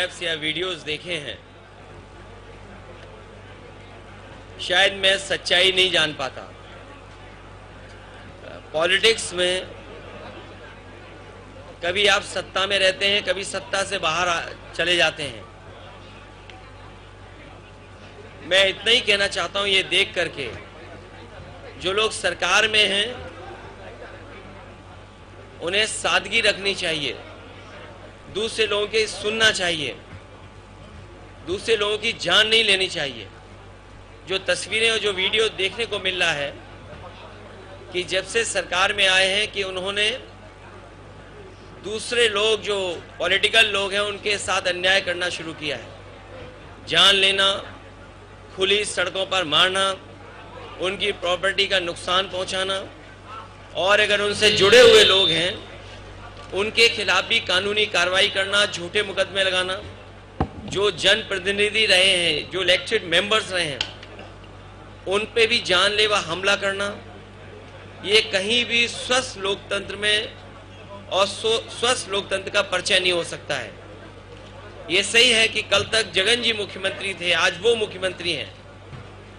Clips या videos देखे हैं, शायद मैं सच्चाई नहीं जान पाता। पॉलिटिक्स में कभी आप सत्ता में रहते हैं, कभी सत्ता से बाहर चले जाते हैं। मैं इतना ही कहना चाहता हूं, ये देख करके जो लोग सरकार में हैं उन्हें सादगी रखनी चाहिए, दूसरे लोगों की सुनना चाहिए, दूसरे लोगों की जान नहीं लेनी चाहिए। जो तस्वीरें और जो वीडियो देखने को मिल रहा है कि जब से सरकार में आए हैं कि उन्होंने दूसरे लोग जो पॉलिटिकल लोग हैं उनके साथ अन्याय करना शुरू किया है। जान लेना, खुली सड़कों पर मारना, उनकी प्रॉपर्टी का नुकसान पहुंचाना, और अगर उनसे जुड़े हुए लोग हैं उनके खिलाफ भी कानूनी कार्रवाई करना, झूठे मुकदमे लगाना। जो जनप्रतिनिधि रहे हैं, जो इलेक्टेड मेंबर्स रहे हैं, उन पे भी जानलेवा हमला करना, ये कहीं भी स्वस्थ लोकतंत्र में और स्वस्थ लोकतंत्र का परिचय नहीं हो सकता है। ये सही है कि कल तक जगन जी मुख्यमंत्री थे, आज वो मुख्यमंत्री हैं।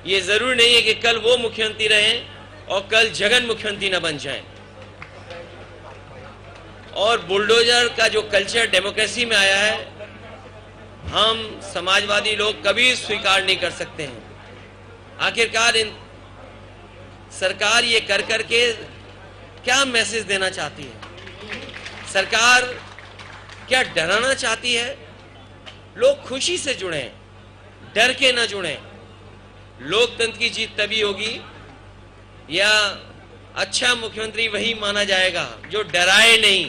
ये जरूरी नहीं है कि कल वो मुख्यमंत्री रहें और कल जगन मुख्यमंत्री न बन जाएं। और बुलडोजर का जो कल्चर डेमोक्रेसी में आया है, हम समाजवादी लोग कभी स्वीकार नहीं कर सकते हैं। आखिरकार सरकार ये कर करके क्या मैसेज देना चाहती है? सरकार क्या डराना चाहती है? लोग खुशी से जुड़ें, डर के ना जुड़ें। लोकतंत्र की जीत तभी होगी या अच्छा मुख्यमंत्री वही माना जाएगा जो डराए नहीं।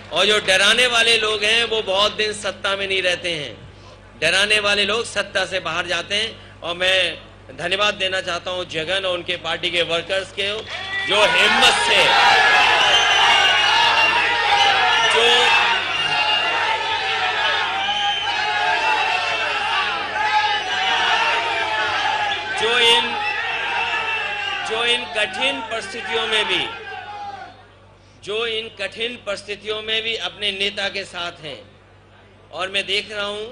और जो डराने वाले लोग हैं वो बहुत दिन सत्ता में नहीं रहते हैं। डराने वाले लोग सत्ता से बाहर जाते हैं। और मैं धन्यवाद देना चाहता हूं जगन और उनके पार्टी के वर्कर्स के, जो हिम्मत से जो इन कठिन परिस्थितियों में भी अपने नेता के साथ हैं। और मैं देख रहा हूं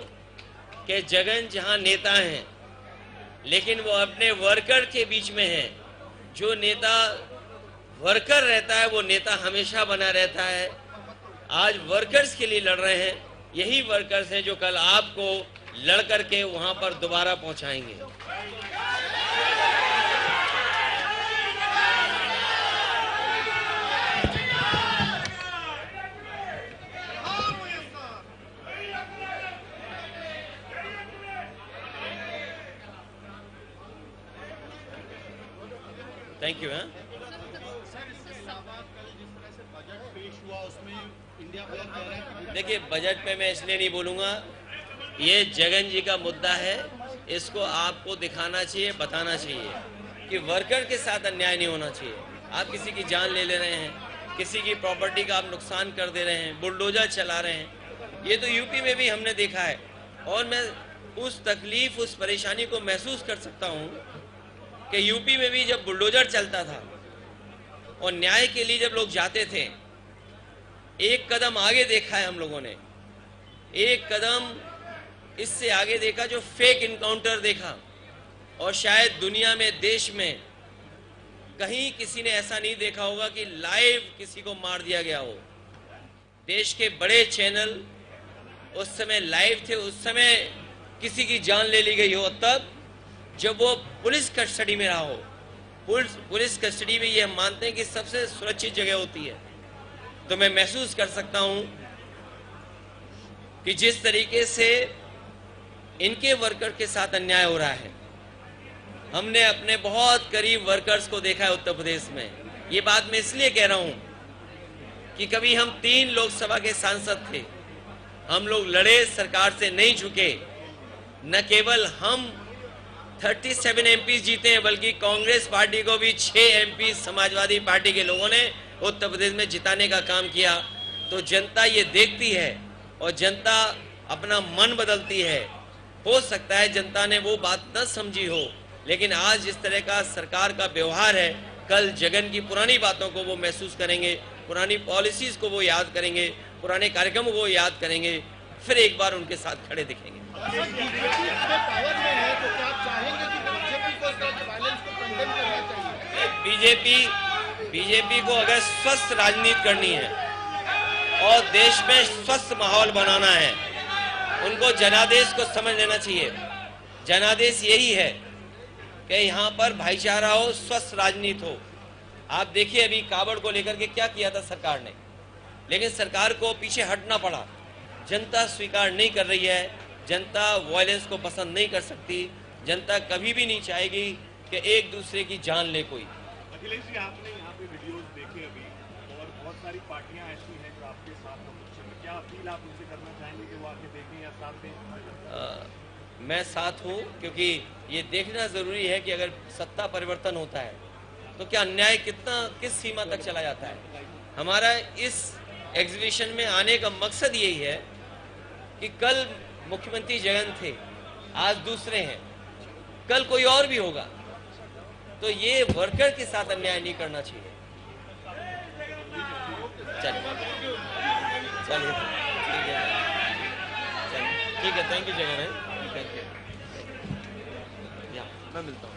कि जगन जहां नेता हैं लेकिन वो अपने वर्कर के बीच में हैं। जो नेता वर्कर रहता है वो नेता हमेशा बना रहता है। आज वर्कर्स के लिए लड़ रहे हैं, यही वर्कर्स हैं जो कल आपको लड़ करके वहां पर दोबारा पहुंचाएंगे। Thank you. देखिए, बजट पे मैं इसलिए नहीं बोलूंगा, ये जगन जी का मुद्दा है, इसको आपको दिखाना चाहिए, बताना चाहिए कि वर्कर के साथ अन्याय नहीं होना चाहिए। आप किसी की जान ले रहे हैं, किसी की प्रॉपर्टी का आप नुकसान कर दे रहे हैं, बुलडोजर चला रहे हैं। ये तो यूपी में भी हमने देखा है। और मैं उस तकलीफ, उस परेशानी को महसूस कर सकता हूँ कि यूपी में भी जब बुलडोजर चलता था और न्याय के लिए जब लोग जाते थे, एक कदम आगे देखा है हम लोगों ने, एक कदम इससे आगे देखा जो फेक इनकाउंटर देखा। और शायद दुनिया में, देश में कहीं किसी ने ऐसा नहीं देखा होगा कि लाइव किसी को मार दिया गया हो। देश के बड़े चैनल उस समय लाइव थे, उस समय किसी की जान ले ली गई हो, तब जब वो पुलिस कस्टडी में रहा हो। पुलिस कस्टडी में ये हम मानते हैं कि सबसे सुरक्षित जगह होती है। तो मैं महसूस कर सकता हूं कि जिस तरीके से इनके वर्कर के साथ अन्याय हो रहा है, हमने अपने बहुत करीब वर्कर्स को देखा है उत्तर प्रदेश में। ये बात मैं इसलिए कह रहा हूं कि कभी हम 3 लोकसभा के सांसद थे, हम लोग लड़े, सरकार से नहीं झुके। न केवल हम 37 एमपी जीते हैं, बल्कि कांग्रेस पार्टी को भी 6 एमपी समाजवादी पार्टी के लोगों ने उत्तर प्रदेश में जिताने का काम किया। तो जनता ये देखती है और जनता अपना मन बदलती है। हो सकता है जनता ने वो बात न समझी हो, लेकिन आज जिस तरह का सरकार का व्यवहार है, कल जगन की पुरानी बातों को वो महसूस करेंगे, पुरानी पॉलिसीज को वो याद करेंगे, पुराने कार्यक्रमों को याद करेंगे। फिर एक बार उनके साथ खड़े दिखेंगे। बीजेपी को अगर स्वस्थ राजनीति करनी है और देश में स्वस्थ माहौल बनाना है, उनको जनादेश को समझ लेना चाहिए। जनादेश यही है कि यहाँ पर भाईचारा हो, स्वस्थ राजनीति हो। आप देखिए अभी कावड़ को लेकर के क्या किया था सरकार ने, लेकिन सरकार को पीछे हटना पड़ा। जनता स्वीकार नहीं कर रही है, जनता वायलेंस को पसंद नहीं कर सकती, जनता कभी भी नहीं चाहेगी कि एक दूसरे की जान ले कोई। अखिलेश जी, आपने यहाँ पे वीडियोस देखे अभी, और बहुत सारी पार्टियां ऐसी हैं जो आपके साथ हैं, क्या अपील आप उनसे करना चाहेंगे कि वो आके देखें या साथ दें? मैं साथ हूँ, क्योंकि ये देखना जरूरी है कि अगर सत्ता परिवर्तन होता है तो क्या अन्याय किस सीमा तक चला जाता है। हमारा इस एग्जीबिशन में आने का मकसद यही है कि कल मुख्यमंत्री जगन थे, आज दूसरे हैं, कल कोई और भी होगा, तो ये वर्कर के साथ अन्याय नहीं करना चाहिए। चलिए ठीक है, थैंक यू जगन है, थैंक यू। मैं मिलता हूँ।